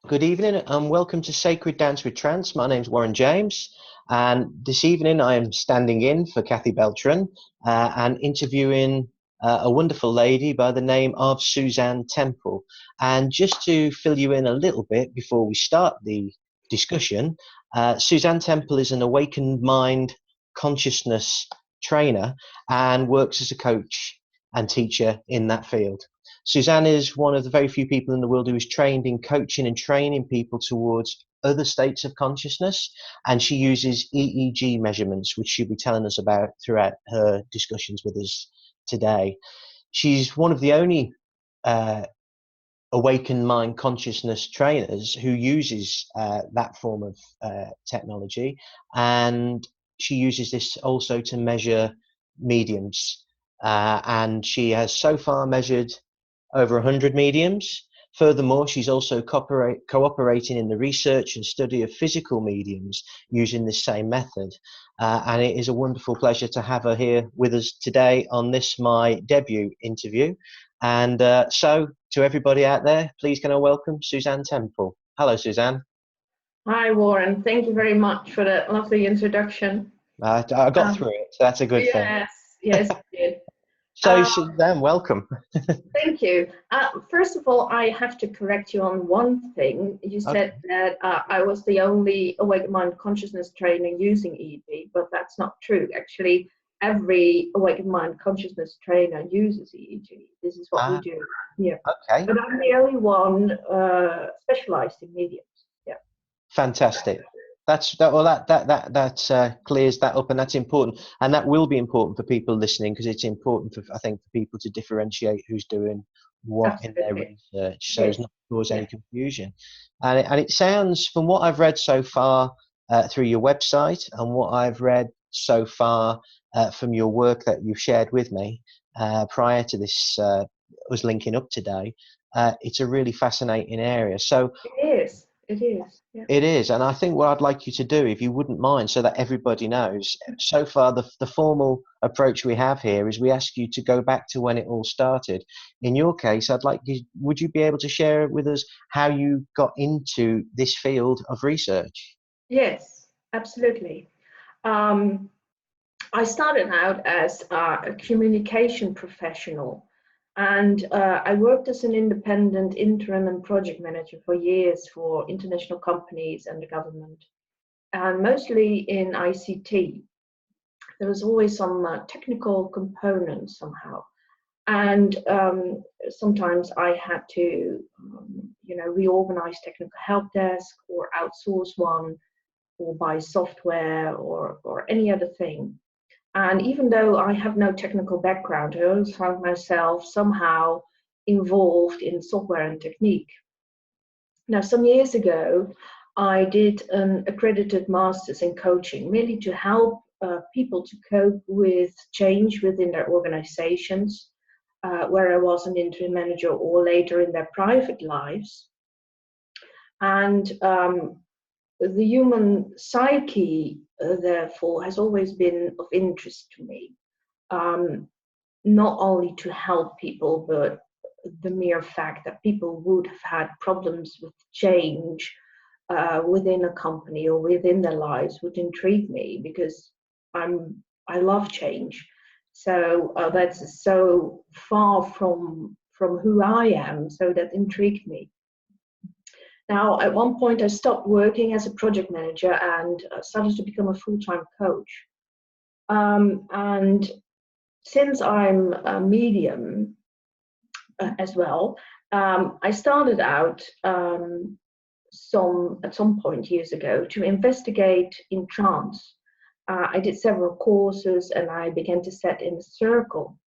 Good evening and welcome to Sacred Dance with Trance. My name's Warren James, and this evening I am standing in for Kathy Beltran and interviewing a wonderful lady by the name of Suzanne Tempel. And just to fill you in a little bit before we start the discussion, Suzanne Tempel is an awakened mind consciousness trainer and works as a coach and teacher in that field. Suzanne is one of the very few people in the world who is trained in coaching and training people towards other states of consciousness, and she uses EEG measurements, which she'll be telling us about throughout her discussions with us today. She's one of the only awakened mind consciousness trainers who uses that form of technology, and she uses this also to measure mediums, and she has so far measured over 100 mediums. Furthermore, she's also cooperating in the research and study of physical mediums using this same method. And it is a wonderful pleasure to have her here with us today on this, my debut interview. And so, to everybody out there, please can I welcome Suzanne Tempel. Hello, Suzanne. Hi, Warren. Thank you very much for that lovely introduction. I got through it, so that's a good thing. Yes, you did. So, Suzanne, welcome. Thank you. First of all, I have to correct you on one thing. You said that I was the only awake mind consciousness trainer using EEG, but that's not true. Actually, every awake mind consciousness trainer uses EEG. This is what we do here. Okay. But I'm the only one specialized in mediums. Yeah. Fantastic. That clears that up, and that's important, and that will be important for people listening, because it's important for, I think, for people to differentiate who's doing what in their research, so as not to cause any confusion. And it sounds, from what I've read so far through your website and what I've read so far from your work that you've shared with me prior to this us linking up today, it's a really fascinating area. So it is. It is. Yeah. It is, and I think what I'd like you to do, if you wouldn't mind, so that everybody knows, so far the formal approach we have here is we ask you to go back to when it all started. In your case, would you be able to share with us how you got into this field of research? Yes, absolutely. I started out as a communication professional. And I worked as an independent interim and project manager for years for international companies and the government, and mostly in ICT. There was always some technical components somehow. And sometimes I had to, reorganize technical help desk or outsource one or buy software or any other thing. And even though I have no technical background, I always found myself somehow involved in software and technique. Now, some years ago, I did an accredited master's in coaching, merely to help people to cope with change within their organizations, where I was an interim manager or later in their private lives. And the human psyche, therefore, has always been of interest to me, not only to help people, but the mere fact that people would have had problems with change within a company or within their lives would intrigue me, because I love change. So that's so far from who I am, so that intrigued me. Now, at one point, I stopped working as a project manager and started to become a full-time coach. And since I'm a medium as well, I started out at some point years ago to investigate in trance. I did several courses and I began to set in a circle.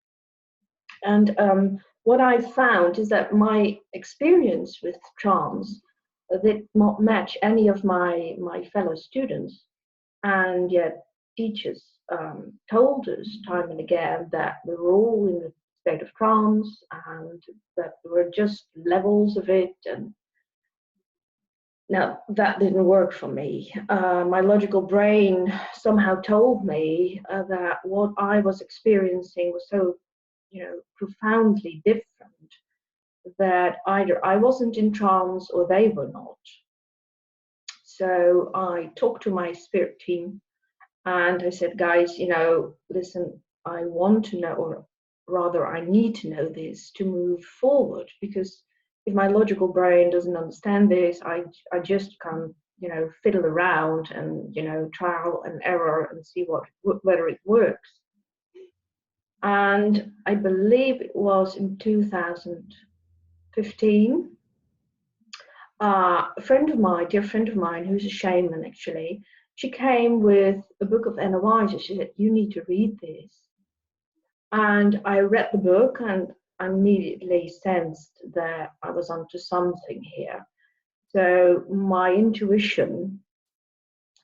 And what I found is that my experience with trance did not match any of my fellow students, and yet teachers told us time and again that we were all in a state of trance and that there were just levels of it. And now that didn't work for me. My logical brain somehow told me that what I was experiencing was so profoundly different that either I wasn't in trance or they were not. So I talked to my spirit team and I said, guys, listen, I want to know, or rather I need to know this to move forward, because if my logical brain doesn't understand this, I just can't, fiddle around and, trial and error and see whether it works. And I believe it was in 2015, a dear friend of mine, who's a shaman actually, she came with a book of NOIs. She said, you need to read this. And I read the book and immediately sensed that I was onto something here. So my intuition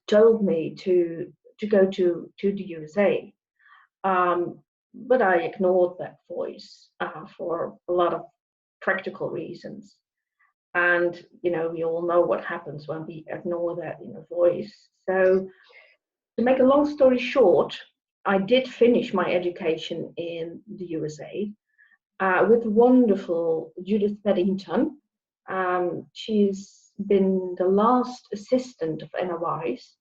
told me to go to the USA. But I ignored that voice for a lot of practical reasons. And, we all know what happens when we ignore that inner voice. So to make a long story short, I did finish my education in the USA with wonderful Judith Paddington. She's been the last assistant of NOIs,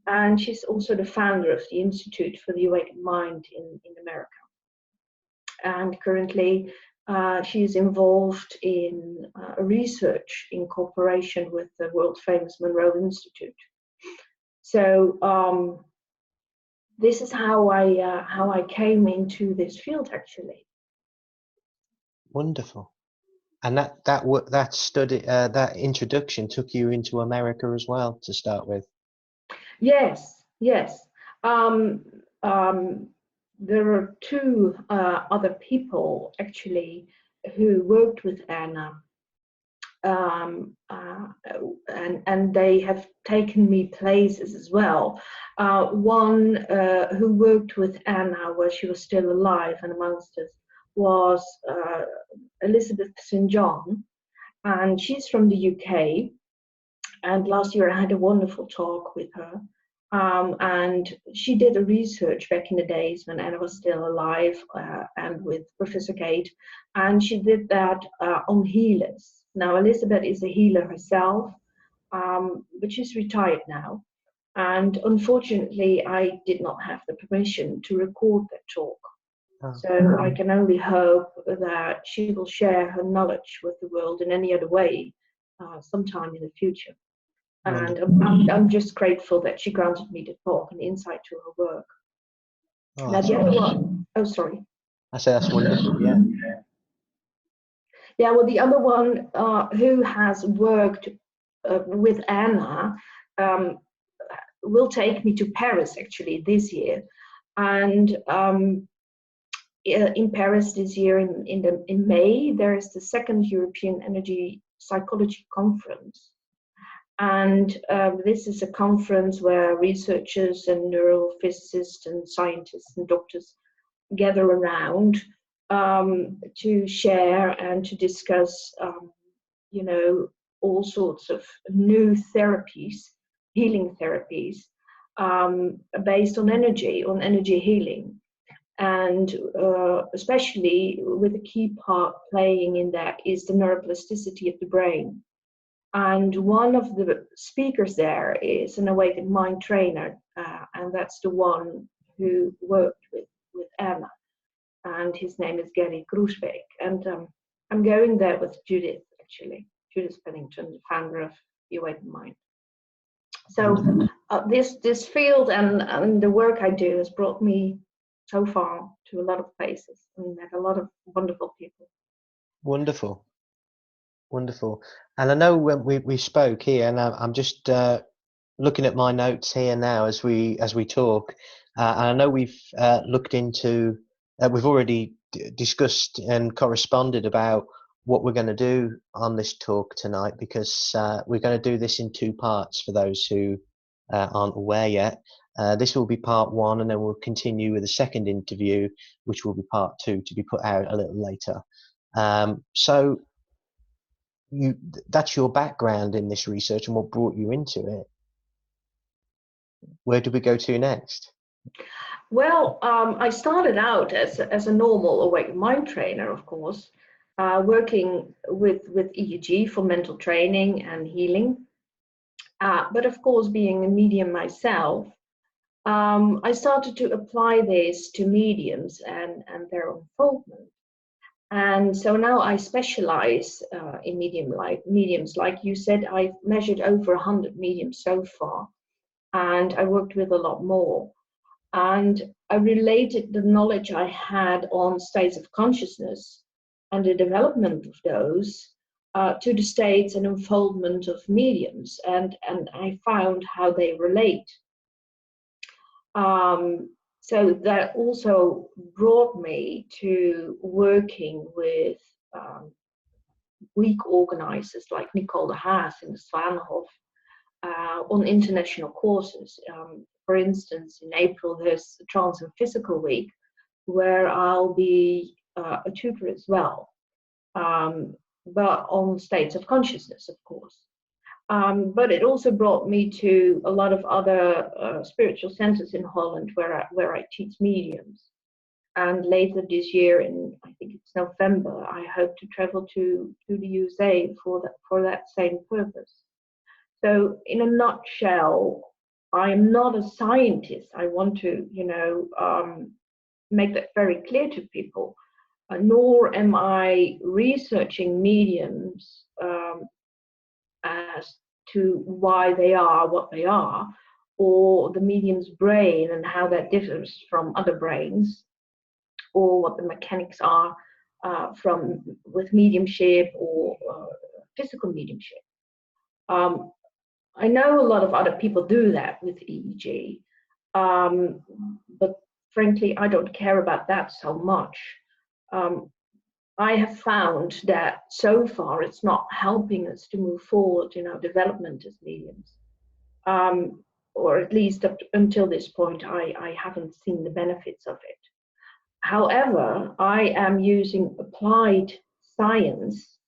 and she's also the founder of the Institute for the Awakened Mind in America. And currently, she's involved in research in cooperation with the world famous Monroe Institute. So this is how I came into this field, actually. Wonderful. And that study, that introduction took you into America as well to start with. Yes. There are two other people actually who worked with Anna, and they have taken me places as well. One who worked with Anna while she was still alive and amongst us was Elizabeth St. John, and she's from the UK. And last year I had a wonderful talk with her. And she did a research back in the days when Anna was still alive, and with Professor Kate, and she did that on healers. Now Elizabeth is a healer herself, but she's retired now. And unfortunately, I did not have the permission to record that talk. Oh. So I can only hope that she will share her knowledge with the world in any other way sometime in the future. And I'm just grateful that she granted me the talk and insight to her work. Oh, now the other one, sorry. I say that's wonderful, yeah. Yeah, well, the other one who has worked with Anna will take me to Paris actually this year. And in Paris this year in May, there is the second European Energy Psychology Conference. And this is a conference where researchers and neurophysicists and scientists and doctors gather around to share and to discuss, all sorts of new therapies, healing therapies, based on energy healing. And especially with a key part playing in that is the neuroplasticity of the brain. And one of the speakers there is an awakened mind trainer, and that's the one who worked with Anna, and his name is Gary Groesbeek. And I'm going there with Judith, actually, Judith Pennington, the founder of the Awakened Mind. So this field and the work I do has brought me so far to a lot of places and met a lot of wonderful people. Wonderful. And I know when we spoke here, and I'm just looking at my notes here now as we talk, and I know we've looked into, we've already discussed and corresponded about what we're going to do on this talk tonight, because we're going to do this in two parts for those who aren't aware yet. This will be part one, and then we'll continue with a second interview, which will be part two, to be put out a little later. So that's your background in this research and what brought you into it. Where do we go to next? Well, I started out as a normal awakened mind trainer, of course, working with EEG for mental training and healing. But of course, being a medium myself, I started to apply this to mediums and their unfoldment. And so now I specialize in mediums. Like you said, I've measured over 100 mediums so far, and I worked with a lot more. And I related the knowledge I had on states of consciousness and the development of those to the states and unfoldment of mediums, and I found how they relate. So that also brought me to working with week organizers like Nicole de Haas in the Zwanenhof on international courses. For instance, in April, there's the Trance and Physical Week, where I'll be a tutor as well, but on states of consciousness, of course. But it also brought me to a lot of other spiritual centers in Holland where I teach mediums. And later this year, in I think it's November, I hope to travel to the USA for that same purpose. So in a nutshell, I am not a scientist. I want to, make that very clear to people. Nor am I researching mediums as to why they are what they are, or the medium's brain and how that differs from other brains, or what the mechanics are with mediumship or physical mediumship. I know a lot of other people do that with EEG, but frankly, I don't care about that so much. I have found that so far it's not helping us to move forward in our development as mediums. Or at least up until this point, I haven't seen the benefits of it. However, I am using applied science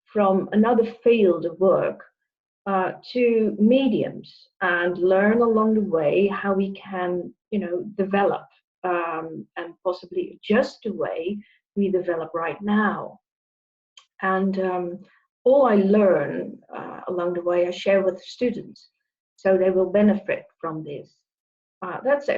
from another field of work to mediums and learn along the way how we can, develop and possibly adjust the way we develop right now. And all I learn along the way, I share with students, so they will benefit from this. That's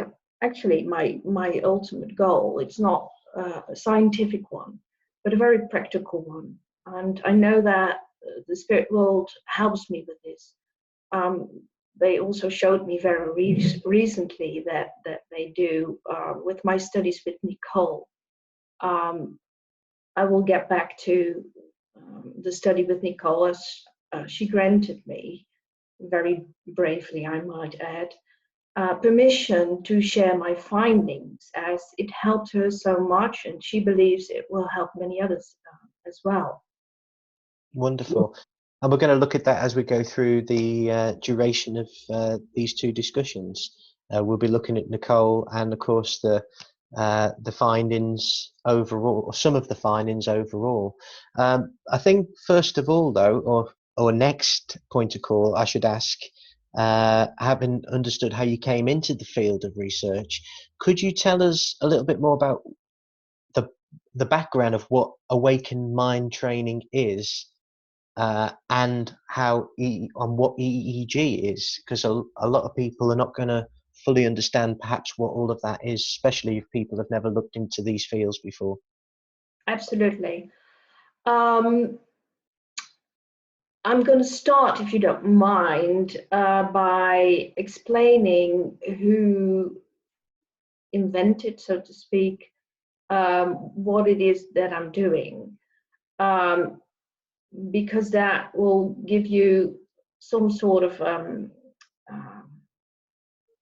actually my ultimate goal. It's not a scientific one, but a very practical one. And I know that the spirit world helps me with this. They also showed me very recently that they do with my studies with Nicole. I will get back to the study with Nicole, as she granted me, very bravely I might add, permission to share my findings, as it helped her so much, and she believes it will help many others as well. Wonderful. And we're going to look at that as we go through the duration of these two discussions. We'll be looking at Nicole and, of course, the findings overall, or some of the findings overall. I think first of all, though, or next point of call, I should ask, having understood how you came into the field of research, could you tell us a little bit more about the background of what awakened mind training is, and on what EEG is? Because a lot of people are not going to fully understand perhaps what all of that is, especially if people have never looked into these fields before. Absolutely. I'm going to start, if you don't mind, by explaining who invented, so to speak, what it is that I'm doing, because that will give you some sort of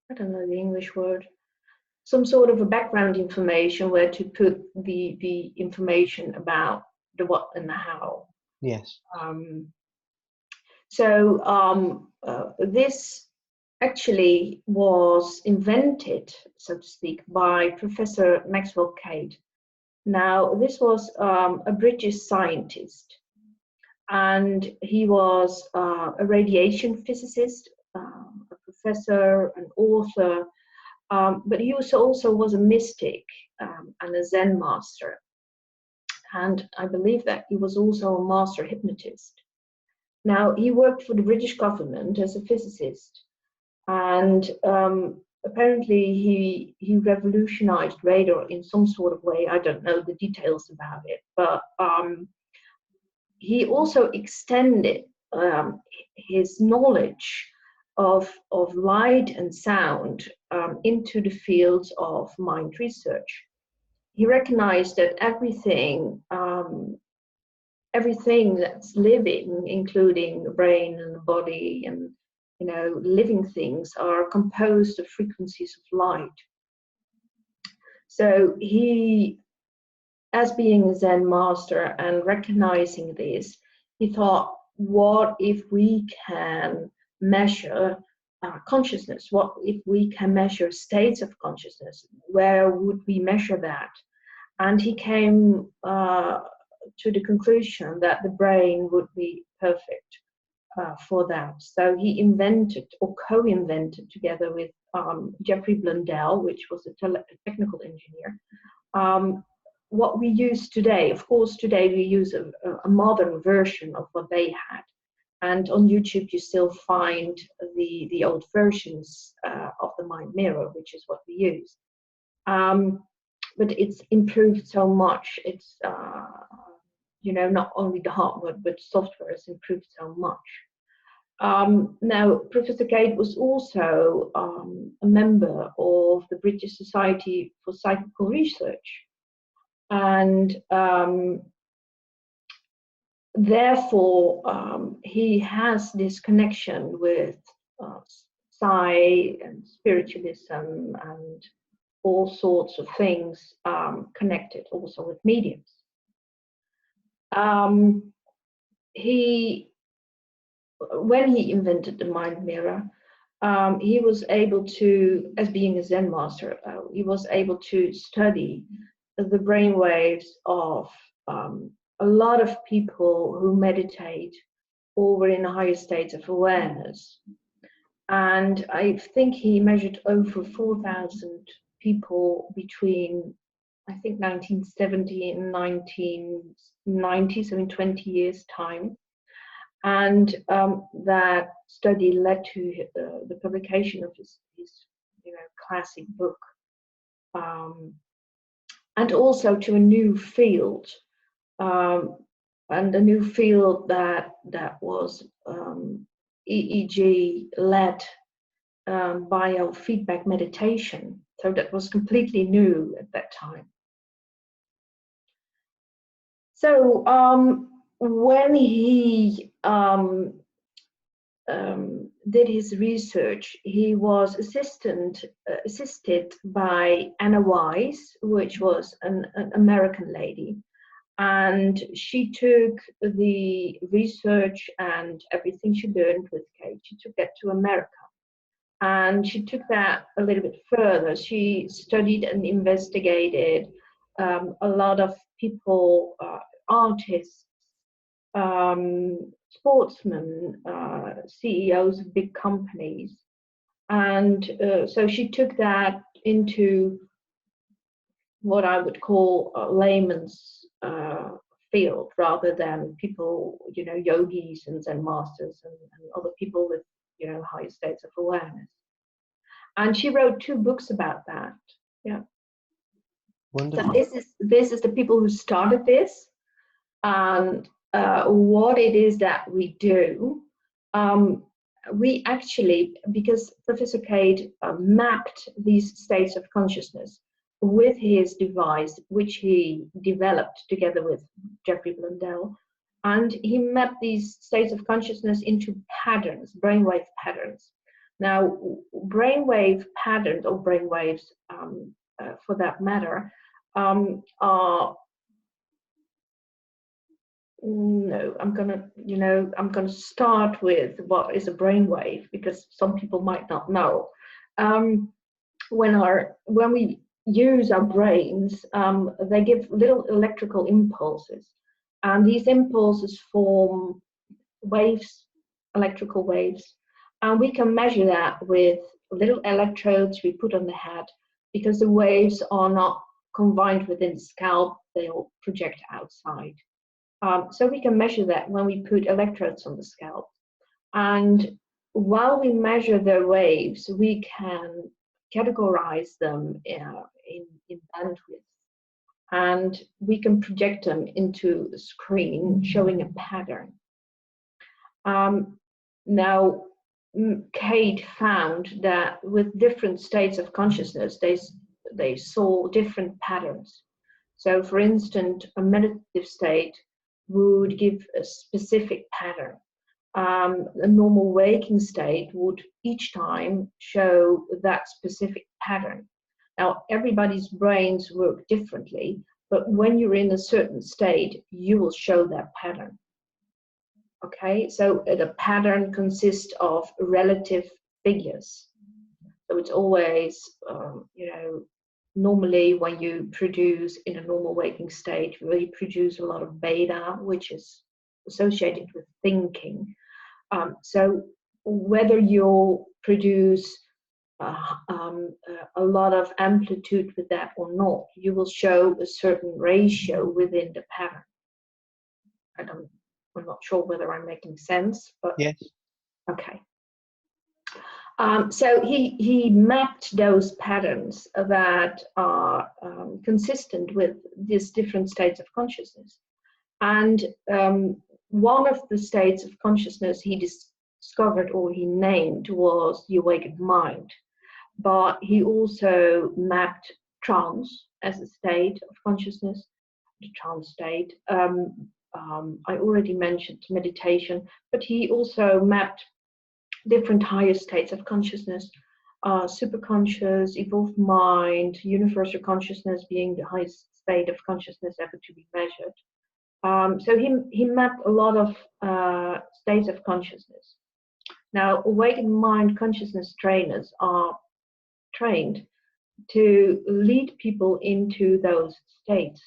I don't know the English word, some sort of a background information where to put the information about the what and the how. Yes. This actually was invented, so to speak, by Professor Maxwell Cade. Now, this was a British scientist, and he was a radiation physicist, a professor, an author, but he also was a mystic and a Zen master. And I believe that he was also a master hypnotist. Now, he worked for the British government as a physicist, and apparently he revolutionized radar in some sort of way. I don't know the details about it, but he also extended his knowledge of light and sound into the fields of mind research. He recognized that everything that's living, including the brain and the body and living things, are composed of frequencies of light. So he, as being a Zen master and recognizing this, he thought, what if we can measure consciousness? What if we can measure states of consciousness? Where would we measure that? And he came to the conclusion that the brain would be perfect for that. So he invented or co-invented together with Jeffrey Blundell, which was a technical engineer, what we use today. Of course, today we use a modern version of what they had. And on YouTube, you still find the old versions of the Mind Mirror, which is what we use. But it's improved so much. It's, not only the hardware, but software has improved so much. Now, Professor Cade was also a member of the British Society for Psychical Research. And therefore, he has this connection with psi and spiritualism and all sorts of things connected also with mediums. When he invented the mind mirror, he was able to, as being a Zen master, he was able to study the brainwaves of a lot of people who meditate or were in higher states of awareness. And I think he measured over 4,000 people between, I think, 1970 and 1990, so in 20 years' time. And that study led to the publication of his classic book, and also to a new field, and a new field that was EEG-led biofeedback meditation. So that was completely new at that time. So when he did his research, he was assisted by Anna Wise, which was an American lady, and she took the research and everything she learned with Kate, she took that to America, and she took that a little bit further. She studied and investigated a lot of people, artists, sportsmen, CEOs of big companies, and so she took that into what I would call a layman's field, rather than people, yogis and Zen masters and other people with higher states of awareness. And she wrote 2 books about that. Yeah. Wonderful. So this is the people who started this, and what it is that we do. We actually, because Professor Cade mapped these states of consciousness with his device, which he developed together with Jeffrey Blundell, and he mapped these states of consciousness into patterns, brainwave patterns. Now, brainwave patterns, or brainwaves for that matter, are, no, I'm gonna start with what is a brainwave, because some people might not know. When we use our brains, they give little electrical impulses, and these impulses form waves, electrical waves, and we can measure that with little electrodes we put on the head, because the waves are not confined within the scalp, they'll project outside. So we can measure that when we put electrodes on the scalp. And while we measure their waves, we can categorize them in bandwidth. And we can project them into a screen showing a pattern. Now, Kate found that with different states of consciousness, they saw different patterns. So, for instance, a meditative state would give a specific pattern. A normal waking state would each time show that specific pattern. Now, everybody's brains work differently, but when you're in a certain state, you will show that pattern. Okay, so the pattern consists of relative figures. So it's always, normally when you produce in a normal waking state, you produce a lot of beta, which is associated with thinking. So whether you'll produce a lot of amplitude with that or not, you will show a certain ratio within the pattern. I'm not sure whether I'm making sense, but yes. Okay. So he mapped those patterns that are consistent with these different states of consciousness. And one of the states of consciousness he discovered or he named was the awakened mind. But he also mapped trance as a state of consciousness, the trance state. I already mentioned meditation, but he also mapped different higher states of consciousness, superconscious, evolved mind, universal consciousness being the highest state of consciousness ever to be measured. So he mapped a lot of states of consciousness. Now, awakened mind consciousness trainers are trained to lead people into those states,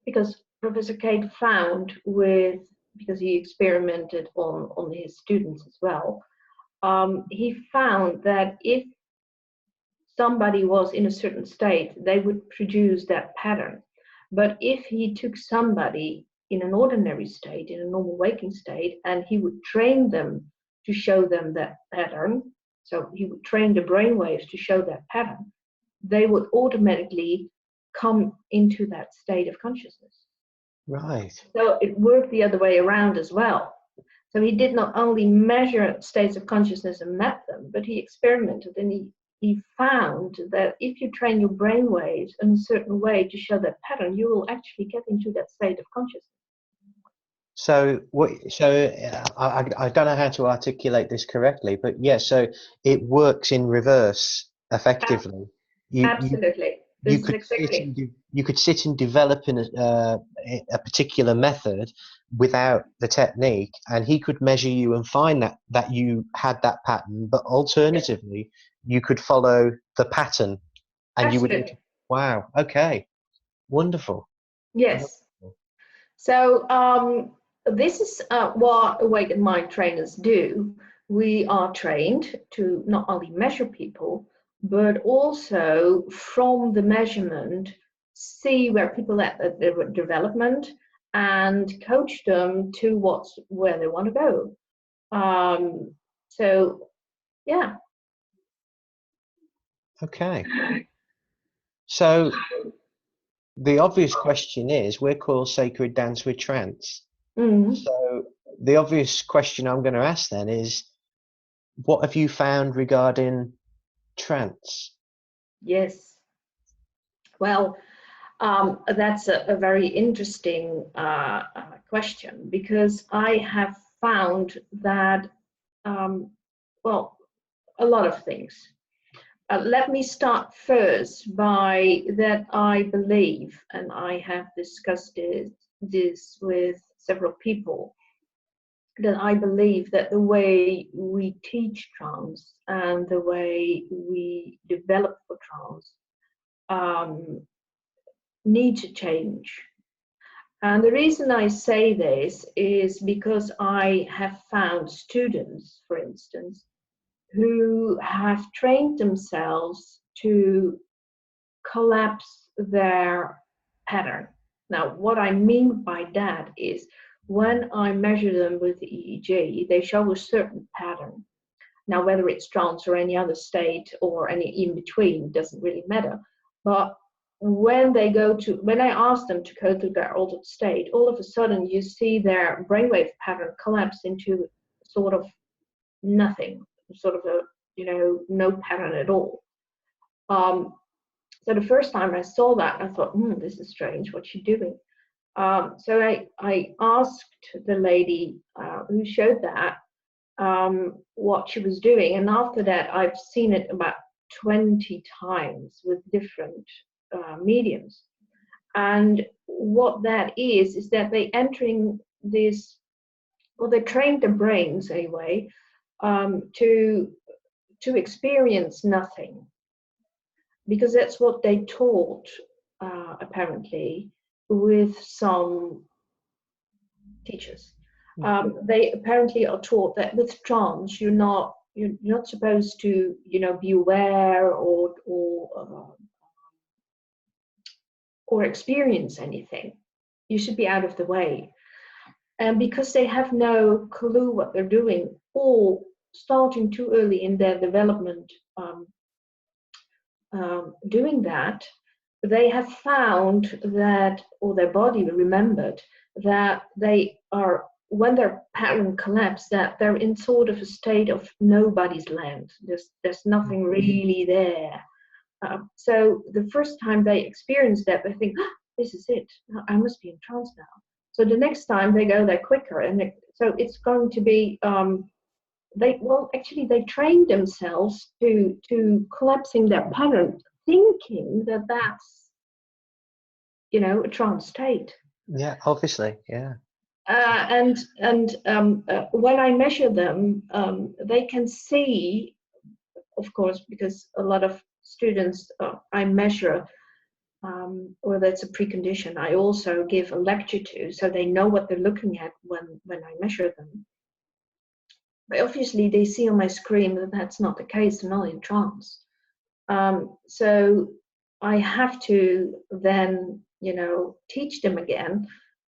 because Professor Kate found because he experimented on his students as well, he found that if somebody was in a certain state, they would produce that pattern. But if he took somebody in an ordinary state, in a normal waking state, and he would train them to show them that pattern, so he would train the brainwaves to show that pattern, they would automatically come into that state of consciousness. Right. So it worked the other way around as well. So he did not only measure states of consciousness and map them, but he experimented, and he found that if you train your brain waves in a certain way to show that pattern, you will actually get into that state of consciousness. So I don't know how to articulate this correctly, but yeah, so it works in reverse effectively. Absolutely. You could sit and develop in a particular method without the technique, and he could measure you and find that you had that pattern. But alternatively, you could follow the pattern, and Absolutely. you would. Wow. Okay. Wonderful. Yes. Wonderful. So this is what awakened mind trainers do. We are trained to not only measure people, but also from the measurement, see where people are at their development and coach them to where they want to go. So, yeah. Okay. So the obvious question is, we're called Sacred Dance with Trance. Mm. So the obvious question I'm going to ask then is, what have you found regarding trance? Yes. Well, that's a very interesting question, because I have found that, well, a lot of things. Let me start first by that I believe, and I have discussed this with several people, that I believe that the way we teach trance and the way we develop for trance need to change. And the reason I say this is because I have found students, for instance, who have trained themselves to collapse their pattern. Now, what I mean by that is when I measure them with the EEG, they show a certain pattern. Now, whether it's trance or any other state or any in between doesn't really matter. But when I ask them to go to their altered state, all of a sudden you see their brainwave pattern collapse into sort of nothing, sort of a, no pattern at all. So the first time I saw that, I thought, this is strange, what's she doing? So I asked the lady who showed that what she was doing. And after that, I've seen it about 20 times with different mediums. And what that is that they entering this, well, they trained their brains anyway, to experience nothing, because that's what they taught, apparently, with some teachers. They apparently are taught that with trance, you're not supposed to, be aware or experience anything. You should be out of the way. And because they have no clue what they're doing, or starting too early in their development, doing that, they have found that, or their body remembered that they are, when their pattern collapsed, that they're in sort of a state of nobody's land. There's nothing really there. So the first time they experience that, they think, this is it. I must be in trance now. So the next time they go there quicker, and so it's going to be. They trained themselves to collapsing their pattern, thinking that that's, a trance state. Yeah, obviously, yeah. And when I measure them, they can see, of course, because a lot of students I measure, or that's a precondition, I also give a lecture to, so they know what they're looking at when I measure them. But obviously they see on my screen that that's not the case, they're not in trance. So I have to then, teach them again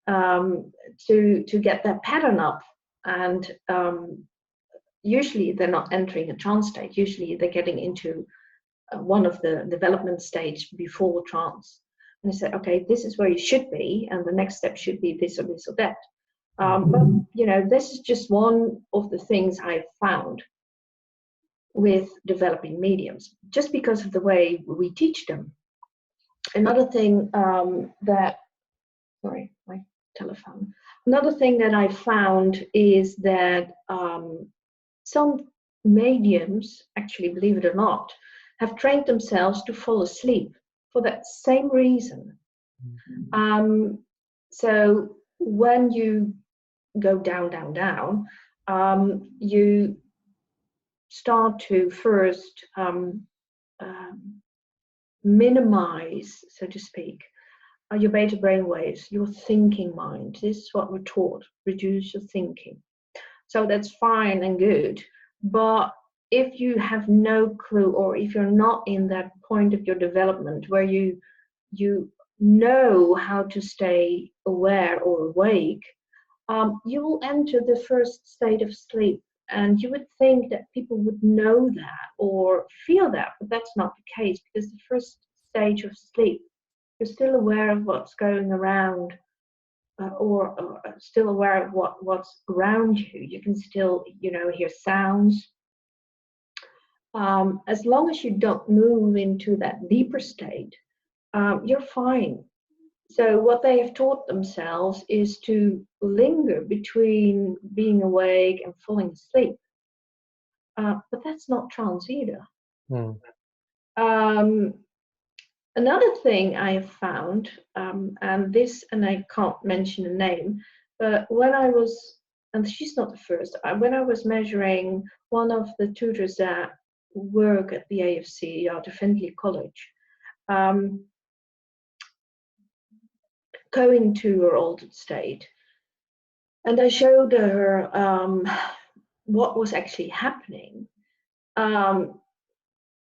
to get their pattern up. And usually they're not entering a trance state. Usually they're getting into one of the development stage before trance. And I said, okay, this is where you should be, and the next step should be this or this or that. But this is just one of the things I've found with developing mediums, just because of the way we teach them. Another thing sorry, my telephone. Another thing that I found is that some mediums, actually, believe it or not, have trained themselves to fall asleep for that same reason. So when you go down, down, down, you start to first minimize, so to speak, your beta brainwaves, your thinking mind. This is what we're taught, reduce your thinking. So that's fine and good, but if you have no clue, or if you're not in that point of your development where you know how to stay aware or awake, you will enter the first state of sleep. And you would think that people would know that or feel that, but that's not the case, because the first stage of sleep, you're still aware of what's going around, or still aware of what's around you. You can still, hear sounds. As long as you don't move into that deeper state, you're fine. So what they have taught themselves is to linger between being awake and falling asleep. But that's not trance either. Another thing I have found, and I can't mention a name, but when I was, and she's not the first, when I was measuring one of the tutors that work at the AFC, Art of Findlay College, going to her altered state, and I showed her what was actually happening.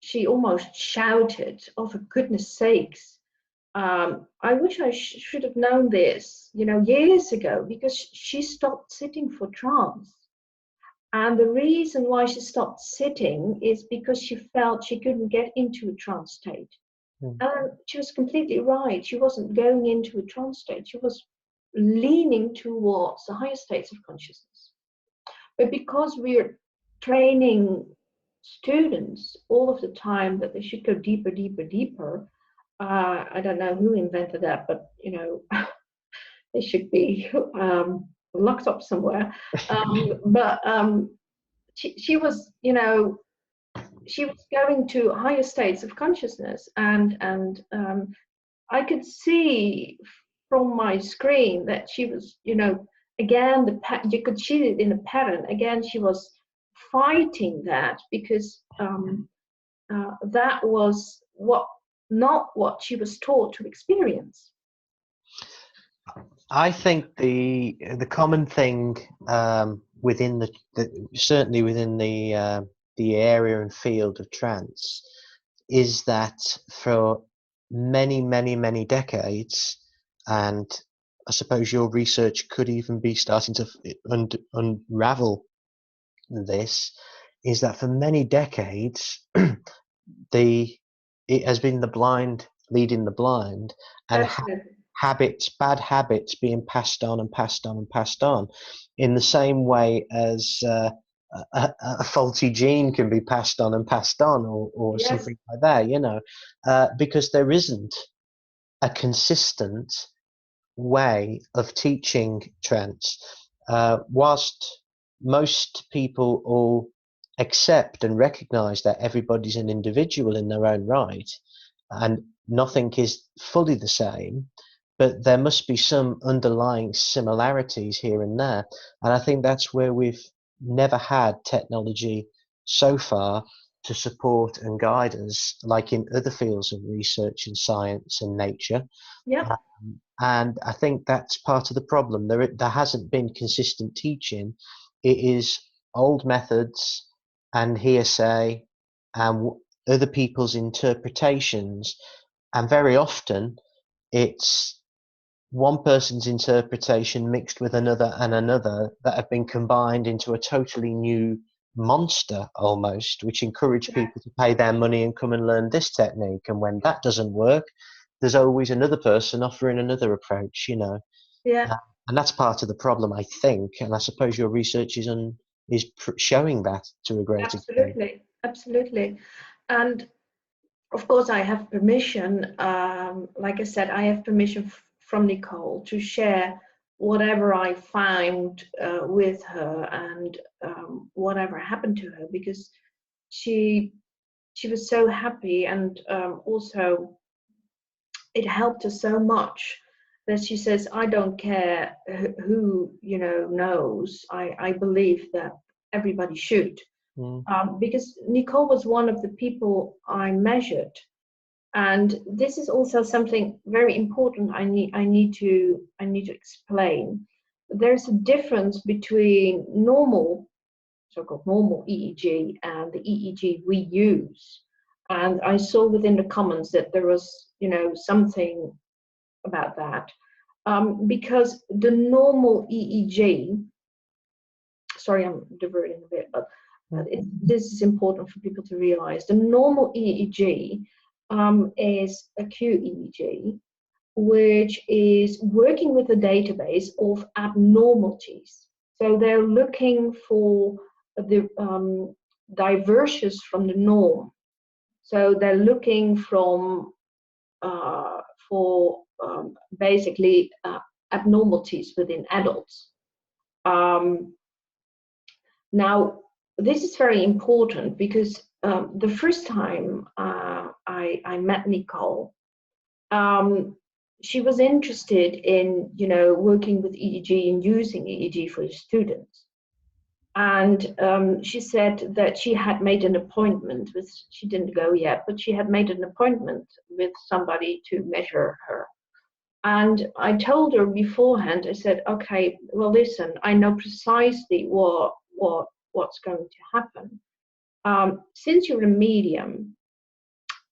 she almost shouted, "Oh, for goodness sakes, I wish I should have known this, years ago," because she stopped sitting for trance. And the reason why she stopped sitting is because she felt she couldn't get into a trance state. Mm. And she was completely right. She wasn't going into a trance state. She was leaning towards the higher states of consciousness. But because we're training students all of the time that they should go deeper, deeper, deeper, I don't know who invented that, but they should be locked up somewhere. But she was, she was going to higher states of consciousness, and I could see from my screen that she was, again, you could see it in a pattern. Again, she was fighting that because that was not what she was taught to experience. I think the common thing within certainly within the area and field of trance is that for many, many, many decades, and I suppose your research could even be starting to unravel this, is that for many decades it has been the blind leading the blind, and bad habits being passed on and passed on and passed on, in the same way as a faulty gene can be passed on and passed on, or Yes. something like that, because there isn't a consistent way of teaching trance. Whilst most people all accept and recognize that everybody's an individual in their own right and nothing is fully the same, but there must be some underlying similarities here and there. And I think that's where we've never had technology so far to support and guide us, like in other fields of research and science and nature. Yeah. And I think that's part of the problem. There hasn't been consistent teaching. It is old methods and hearsay and other people's interpretations, and very often it's one person's interpretation mixed with another and another that have been combined into a totally new monster almost, which encourage people to pay their money and come and learn this technique. And when that doesn't work, there's always another person offering another approach, Yeah. And that's part of the problem, I think. And I suppose your research is showing that to a great extent. Absolutely. And of course, I have permission. Like I said, I have permission from Nicole to share whatever I found with her and whatever happened to her, because she was so happy, and also it helped her so much that she says, "I don't care who knows. I believe that everybody should." Because Nicole was one of the people I measured. And this is also something very important I need to explain. There's a difference between so-called normal EEG and the EEG we use. And I saw within the comments that there was, something about that. Because the normal EEG, sorry, I'm diverting a bit, but this is important for people to realize. The normal EEG is a QEEG, which is working with a database of abnormalities. So they're looking for the diversions from the norm. So they're looking for basically abnormalities within adults. Now, this is very important because the first time I met Nicole, she was interested in, working with EEG and using EEG for students. And she said that she had made an appointment with, she didn't go yet, but she had made an appointment with somebody to measure her. And I told her beforehand, I said, okay, well, listen, I know precisely what's going to happen. Since you're a medium,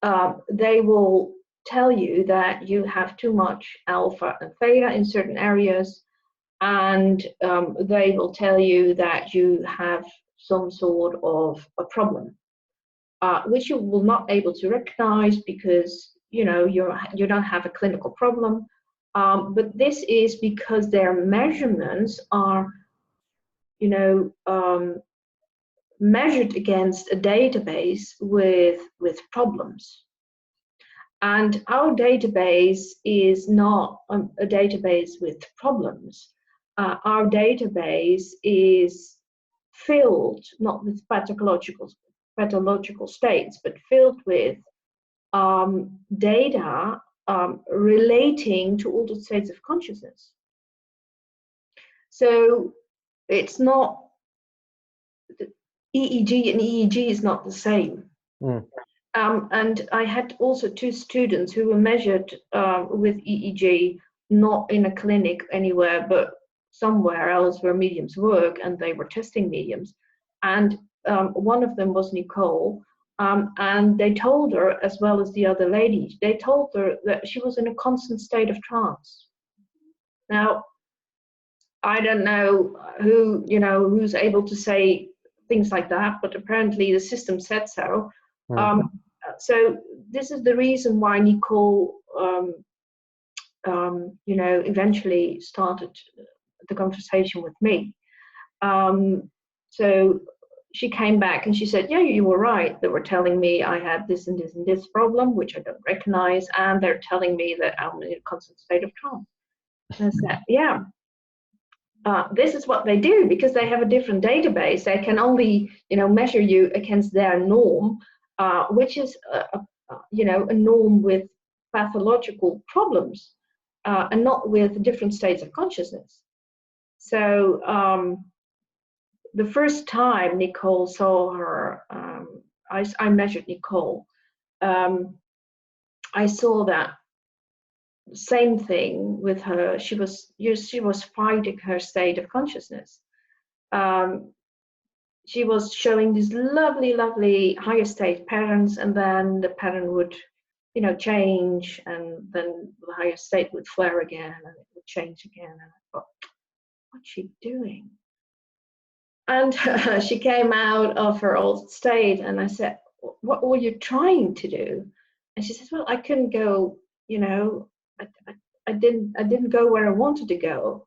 they will tell you that you have too much alpha and theta in certain areas, and they will tell you that you have some sort of a problem, which you will not able to recognize because you don't have a clinical problem. But this is because their measurements are, measured against a database with problems. And our database is not a database with problems. Our database is filled not with pathological states, but filled with data relating to all the states of consciousness. So it's not, EEG and EEG is not the same. Mm. And I had also 2 students who were measured with EEG, not in a clinic anywhere, but somewhere else where mediums work, and they were testing mediums. And one of them was Nicole, and they told her, as well as the other lady, they told her that she was in a constant state of trance. Now, I don't know who's able to say things like that, but apparently the system said so. Mm. So this is the reason why Nicole, eventually started the conversation with me. So she came back and she said, yeah, you were right. They were telling me I had this and this and this problem, which I don't recognize, and they're telling me that I'm in a constant state of trance. And I said, yeah. This is what they do because they have a different database. They can only, measure you against their norm, which is, a norm with pathological problems, and not with different states of consciousness. So the first time Nicole saw her, I measured Nicole. I saw that same thing with her. She was fighting her state of consciousness. She was showing these lovely higher state patterns, and then the pattern would change, and then the higher state would flare again, and it would change again. And I thought, what's she doing? And she came out of her old state, and I said, what were you trying to do? And she said, well, I couldn't go, I didn't go where I wanted to go.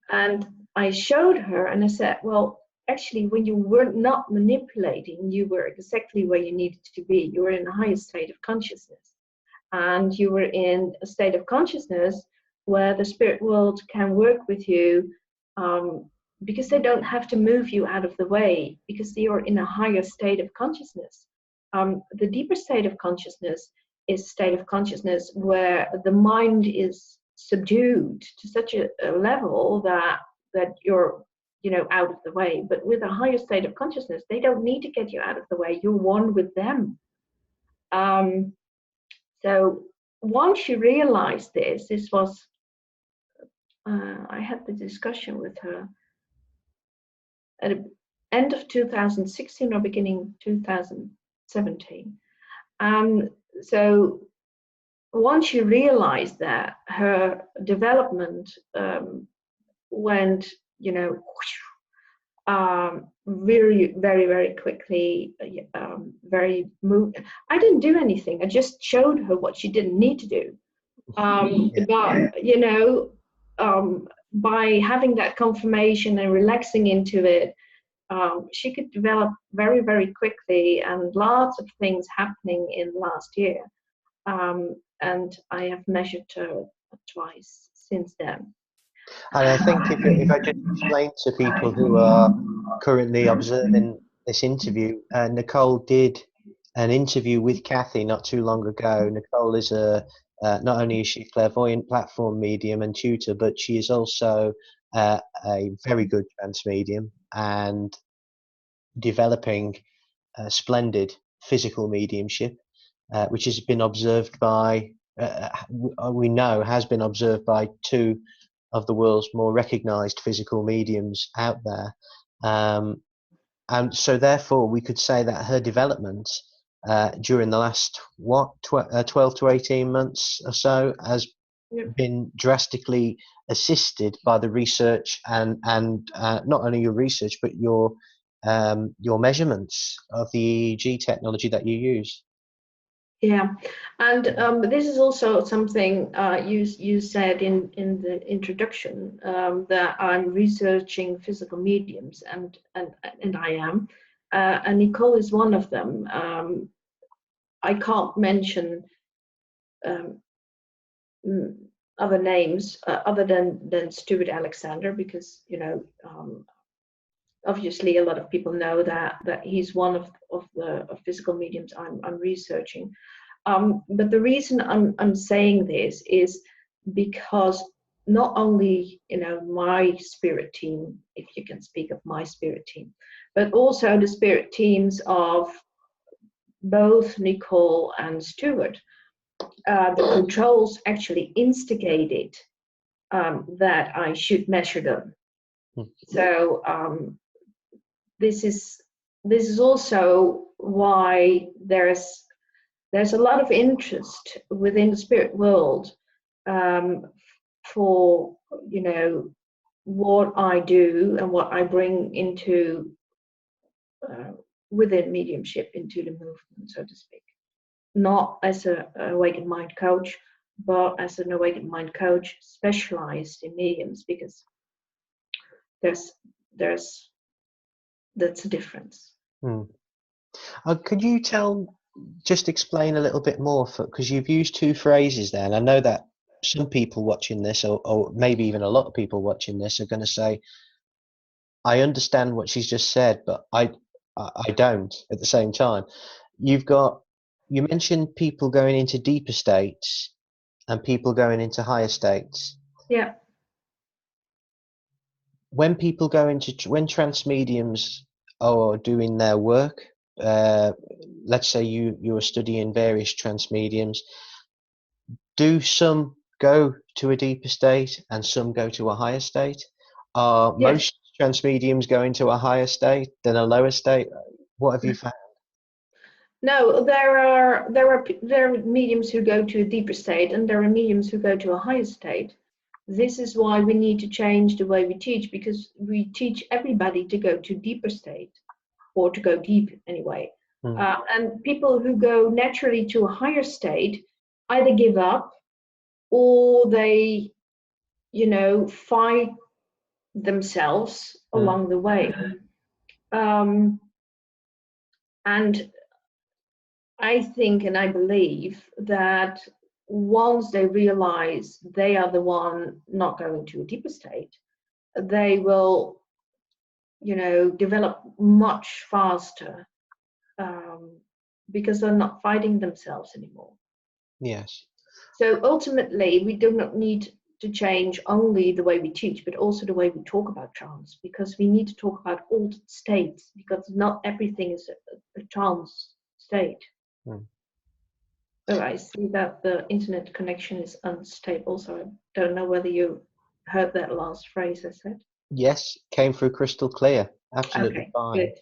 And I showed her, and I said, well, actually, when you were not manipulating, you were exactly where you needed to be. You were in the highest state of consciousness, and you were in a state of consciousness where the spirit world can work with you, because they don't have to move you out of the way, because you're in a higher state of consciousness. The deeper state of consciousness is a state of consciousness where the mind is subdued to such a level that you're out of the way. But with a higher state of consciousness, they don't need to get you out of the way. You're one with them. So once you realize this was, I had the discussion with her at the end of 2016 or beginning 2017. So once you realize that, her development went, very, very, very quickly, very moved. I didn't do anything. I just showed her what she didn't need to do. But, by having that confirmation and relaxing into it, she could develop very, very quickly, and lots of things happening in last year. And I have measured her twice since then. And I think if I just explain to people who are currently observing this interview, Nicole did an interview with Kathy not too long ago. Nicole is not only is she a clairvoyant platform medium and tutor, but she is also a very good trance medium and developing splendid physical mediumship, which has been observed by, we know has been observed by 2 of the world's more recognized physical mediums out there. And so therefore we could say that her development during the last 12 to 18 months or so has been drastically assisted by the research and not only your research but your measurements of the EEG technology that you use. Yeah, and this is also something you said in the introduction, that I'm researching physical mediums, and I am, and Nicole is one of them. I can't mention other names other than Stuart Alexander, because obviously a lot of people know that he's one of the physical mediums I'm researching. But the reason I'm saying this is because not only my spirit team, if you can speak of my spirit team, but also the spirit teams of both Nicole and Stuart, the controls actually instigated that I should measure them. So this is also why there's a lot of interest within the spirit world for what I do and what I bring into within mediumship into the movement, so to speak. Not as an awakened mind coach, but as an awakened mind coach specialized in mediums, because that's a difference. Could you just explain a little bit more, because you've used two phrases there, and I know that some people watching this, or maybe even a lot of people watching this, are going to say, I understand what she's just said, but I don't at the same time. You mentioned people going into deeper states and people going into higher states. Yeah. When trance mediums are doing their work, let's say you are studying various trance mediums, do some go to a deeper state and some go to a higher state? Are most trance mediums going to a higher state than a lower state? What have you found? No, there are mediums who go to a deeper state, and there are mediums who go to a higher state. This is why we need to change the way we teach, because we teach everybody to go to deeper state, or to go deep anyway. And people who go naturally to a higher state either give up, or they, fight themselves along the way. And I think and I believe that once they realize they are the one not going to a deeper state, they will, develop much faster, because they're not fighting themselves anymore. Yes. So ultimately, we do not need to change only the way we teach, but also the way we talk about trance, because we need to talk about all states, because not everything is a trance state. Oh, I see that the internet connection is unstable, so I don't know whether you heard that last phrase I said. Yes, came through crystal clear. Absolutely fine.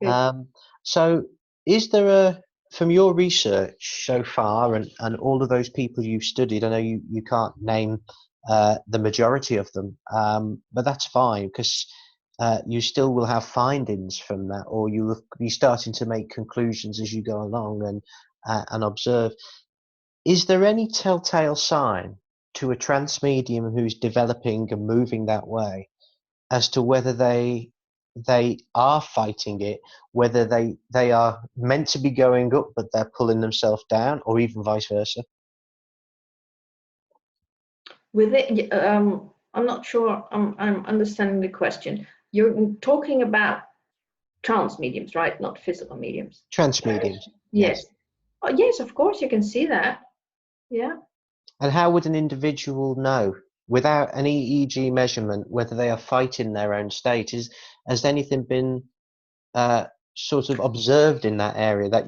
Good. So is there from your research so far and all of those people you've studied, I know you can't name the majority of them, but that's fine, because you still will have findings from that, or you will be starting to make conclusions as you go along and observe. Is there any telltale sign to a trance medium who's developing and moving that way as to whether they are fighting it, whether they are meant to be going up but they're pulling themselves down, or even vice versa? With it, I'm not sure I'm understanding the question. You're talking about trance mediums, right? Not physical mediums. Trance mediums. Yes. Oh, yes, of course you can see that. Yeah. And how would an individual know, without an EEG measurement, whether they are fighting their own state? Has anything been sort of observed in that area that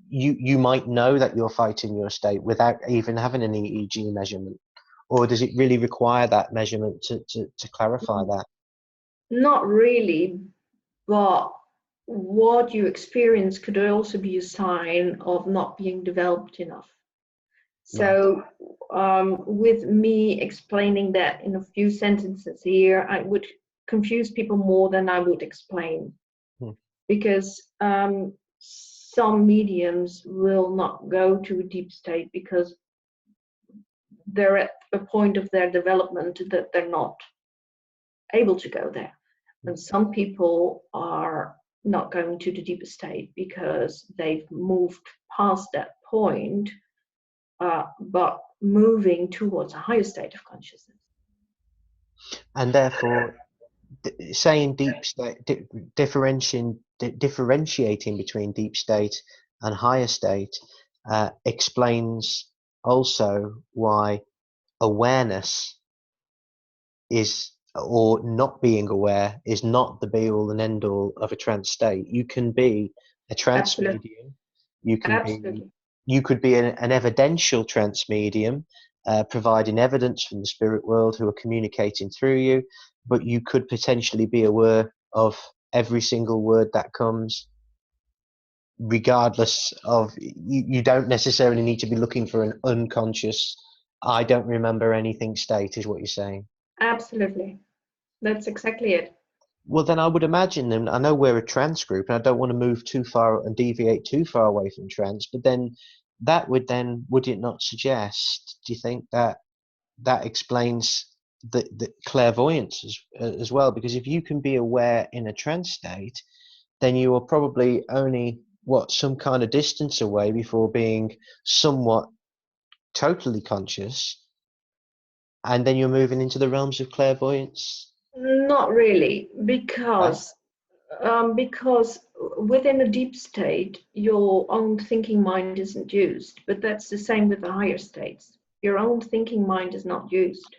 you might know that you're fighting your state without even having an EEG measurement? Or does it really require that measurement to clarify that? Not really, but what you experience could also be a sign of not being developed enough. Right. So, with me explaining that in a few sentences here, I would confuse people more than I would explain, Hmm. because some mediums will not go to a deep state because they're at a point of their development that they're not able to go there. And some people are not going to the deeper state because they've moved past that point, but moving towards a higher state of consciousness. And therefore, saying deep state, differentiating between deep state and higher state explains also why awareness is, or not being aware is not the be all and end all of a trance state. You can be a trance Absolutely. medium. You can be, Absolutely. you could be an evidential trance medium, providing evidence from the spirit world who are communicating through you, but you could potentially be aware of every single word that comes, regardless of, you don't necessarily need to be looking for an unconscious, I don't remember anything state, is what you're saying. Absolutely. That's exactly it. Well, then I would imagine, and I know we're a trance group, and I don't want to move too far and deviate too far away from trance, but then that would then, would it not suggest, do you think that that explains the clairvoyance as well? Because if you can be aware in a trance state, then you are probably only, what, some kind of distance away before being somewhat totally conscious, and then you're moving into the realms of clairvoyance, Not really, right? because within a deep state, your own thinking mind isn't used. But that's the same with the higher states. Your own thinking mind is not used.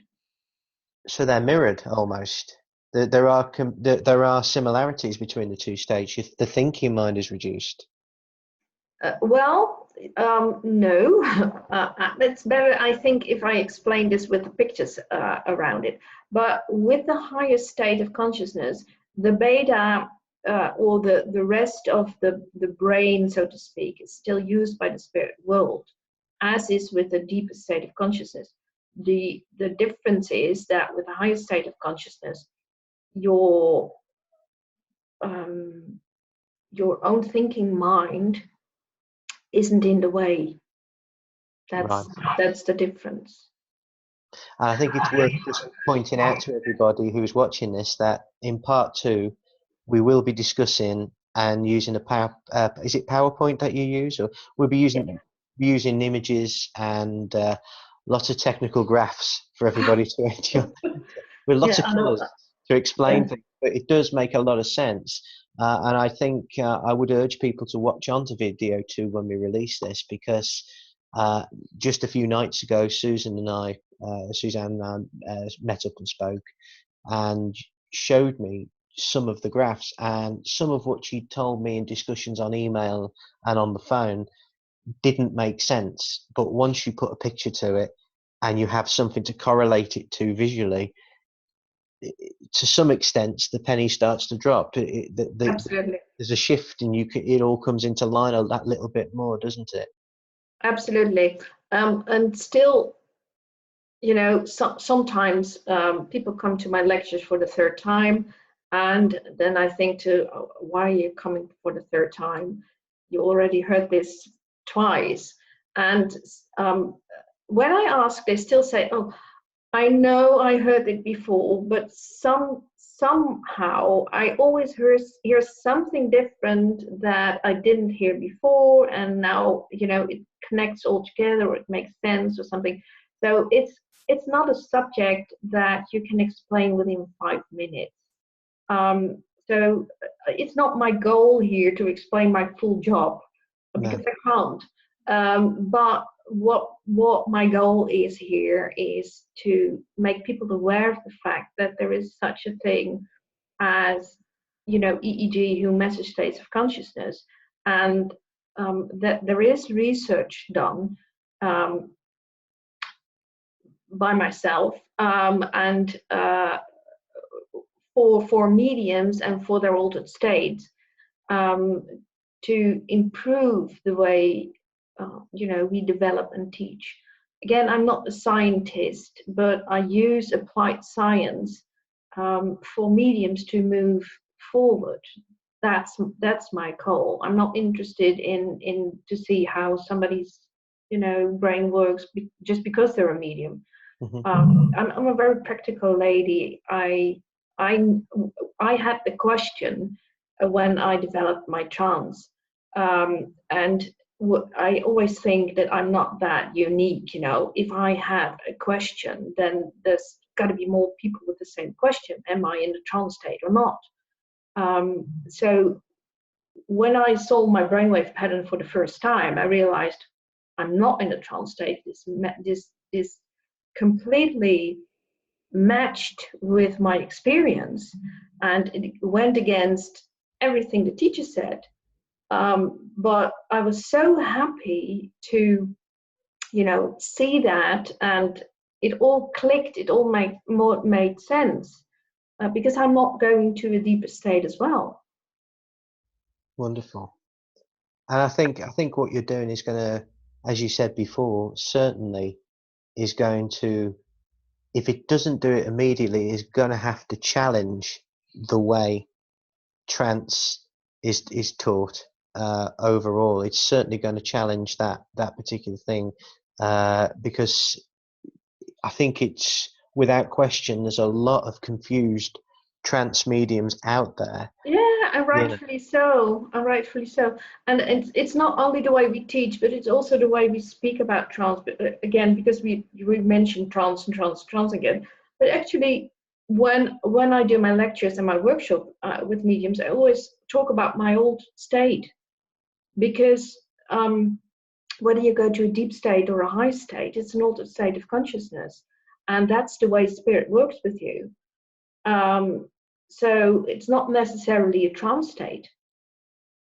So they're mirrored almost. There are similarities between the two states. The thinking mind is reduced. Well, no. It's better, I think, if I explain this with the pictures around it. But with the higher state of consciousness, the beta, or the rest of the brain, so to speak, is still used by the spirit world, as is with the deeper state of consciousness. The difference is that with the higher state of consciousness, your um, your own thinking mind isn't in the way. Right. That's the difference. And I think it's worth just pointing out to everybody who's watching this that in part two, we will be discussing and using a is it PowerPoint that you use, or we'll be using images and lots of technical graphs for everybody to enjoy, with lots Yeah, of I know. colours to explain Yeah. things. But it does make a lot of sense, and I think I would urge people to watch onto video too when we release this, because just a few nights ago, Susan and I, Suzanne met up and spoke and showed me some of the graphs, and some of what she told me in discussions on email and on the phone didn't make sense. But once you put a picture to it and you have something to correlate it to visually, to some extent, the penny starts to drop. Absolutely. There's a shift, and it all comes into line that little bit more, doesn't it? Absolutely. And still, sometimes people come to my lectures for the third time, and then I think why are you coming for the third time? You already heard this twice. And when I ask, they still say, "Oh, I know I heard it before, but somehow I always hear something different that I didn't hear before, and now it connects all together, or it makes sense, or something." So it's not a subject that you can explain within 5 minutes. So it's not my goal here to explain my full job, because No. I can't. But what my goal is here is to make people aware of the fact that there is such a thing as EEG, who message states of consciousness, and that there is research done by myself, and for mediums and for their altered states, to improve the way we develop and teach. Again, I'm not a scientist, but I use applied science for mediums to move forward. That's my goal. I'm not interested in to see how somebody's brain works just because they're a medium. I'm a very practical lady. I had the question when I developed my trance, and I always think that I'm not that unique. If I have a question, then there's got to be more people with the same question. Am I in the trance state or not? So when I saw my brainwave pattern for the first time, I realized I'm not in a trance state. This completely matched with my experience, and it went against everything the teacher said. But I was so happy to, see that, and it all clicked. It all made sense because I'm not going to a deeper state as well. Wonderful. And I think what you're doing is going to, as you said before, certainly is going to, if it doesn't do it immediately, is going to have to challenge the way trance is taught overall. It's certainly going to challenge that particular thing because I think it's without question there's a lot of confused trance mediums out there. Yeah, and rightfully so. And it's not only the way we teach, but it's also the way we speak about trance. But again, because we mentioned trance and trance again. But actually, when I do my lectures and my workshop with mediums, I always talk about my old state, because whether you go to a deep state or a high state, it's an altered state of consciousness, and that's the way spirit works with you. So it's not necessarily a trance state.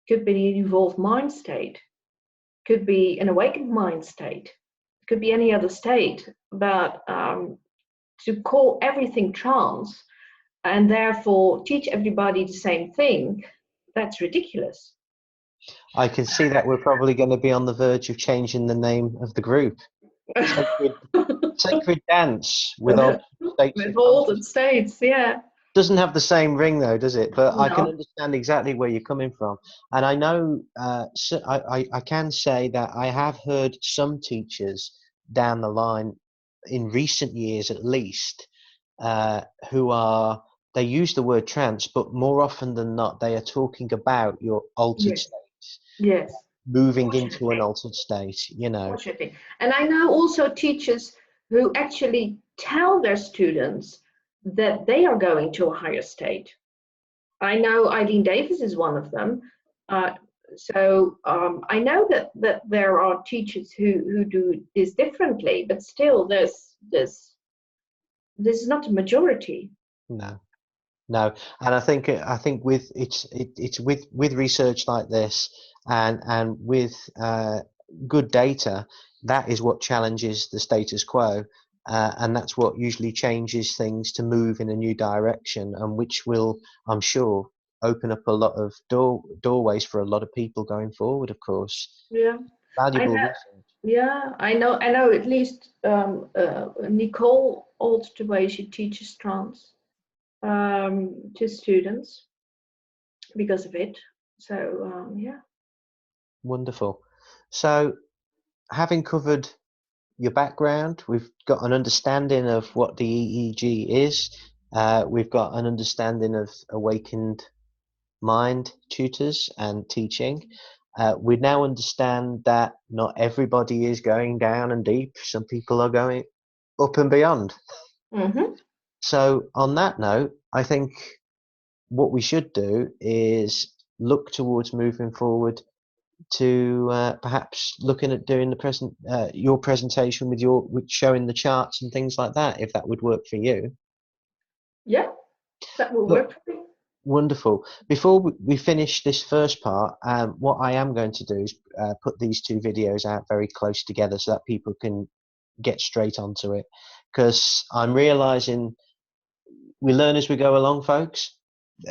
Could be an evolved mind state. Could be an awakened mind state. Could be any other state. But to call everything trance and therefore teach everybody the same thing, that's ridiculous. I can see that we're probably going to be on the verge of changing the name of the group. Sacred Dance with altered states, yeah. Doesn't have the same ring though, does it? But No. I can understand exactly where you're coming from, and I know so I can say that I have heard some teachers down the line in recent years, at least, they use the word trance, but more often than not, they are talking about your altered states. Yes. Moving into an altered state, And I know also teachers who actually tell their students that they are going to a higher state. I know Eileen Davis is one of them. So I know that there are teachers who do this differently, but still this is not a majority. No, and I think with it's with research like this and with good data, that is what challenges the status quo, and that's what usually changes things to move in a new direction, and which will, I'm sure, open up a lot of doorways for a lot of people going forward. Of course, yeah, valuable research. Yeah, I know. At least Nicole altered the way she teaches trance to students because of it. So yeah. Wonderful. So, having covered your background, we've got an understanding of what the EEG is. We've got an understanding of awakened mind tutors and teaching. We now understand that not everybody is going down and deep. Some people are going up and beyond. Mm-hmm. So on that note, I think what we should do is look towards moving forward to perhaps looking at doing the your presentation with showing the charts and things like that, if that would work for you. Yeah, that will work for me. Wonderful. Before we finish this first part, what I am going to do is put these two videos out very close together so that people can get straight onto it, because I'm realizing we learn as we go along, folks.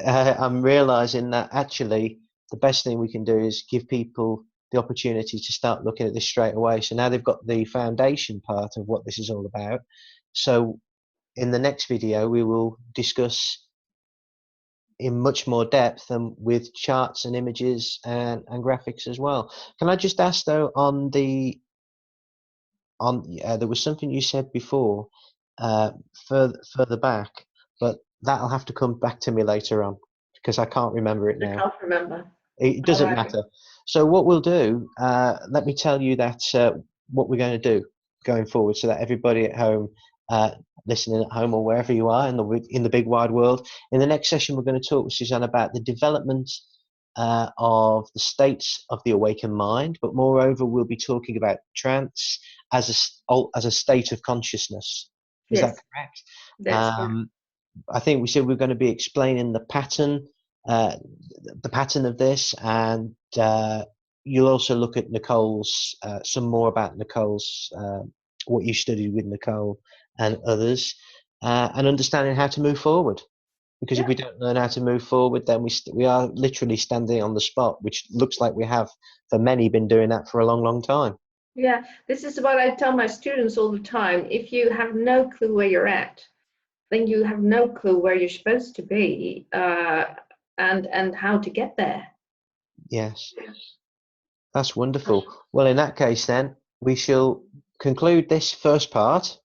I'm realizing that actually the best thing we can do is give people the opportunity to start looking at this straight away. So now they've got the foundation part of what this is all about. So in the next video, we will discuss in much more depth and with charts and images and graphics as well. Can I just ask though, there was something you said before, further back, but that'll have to come back to me later on because I can't remember it I now. can't remember. It All doesn't right. matter. So what we'll do, let me tell you that what we're going to do going forward, so that everybody at home, listening at home or wherever you are in the big wide world, in the next session we're going to talk with Suzanne about the development of the states of the awakened mind, but moreover we'll be talking about trance as a state of consciousness. Is that Yes, correct? that's correct. I think we said we're going to be explaining the pattern of this, and you'll also look at Nicole's, some more about Nicole's, what you studied with Nicole and others, and understanding how to move forward. Because if Yeah. we don't learn how to move forward, then we are literally standing on the spot, which looks like we have for many been doing that for a long, long time. Yeah, this is what I tell my students all the time. If you have no clue where you're at, then you have no clue where you're supposed to be, and how to get there. Yes, that's wonderful. Well, in that case, then we shall conclude this first part.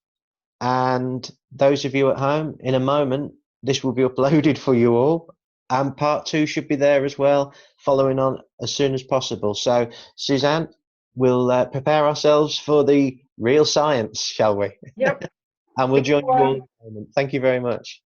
And those of you at home, in a moment, this will be uploaded for you all. And part 2 should be there as well, following on as soon as possible. So, Suzanne, we'll prepare ourselves for the real science, shall we? Yep. And we'll join you all in a moment. Thank you very much.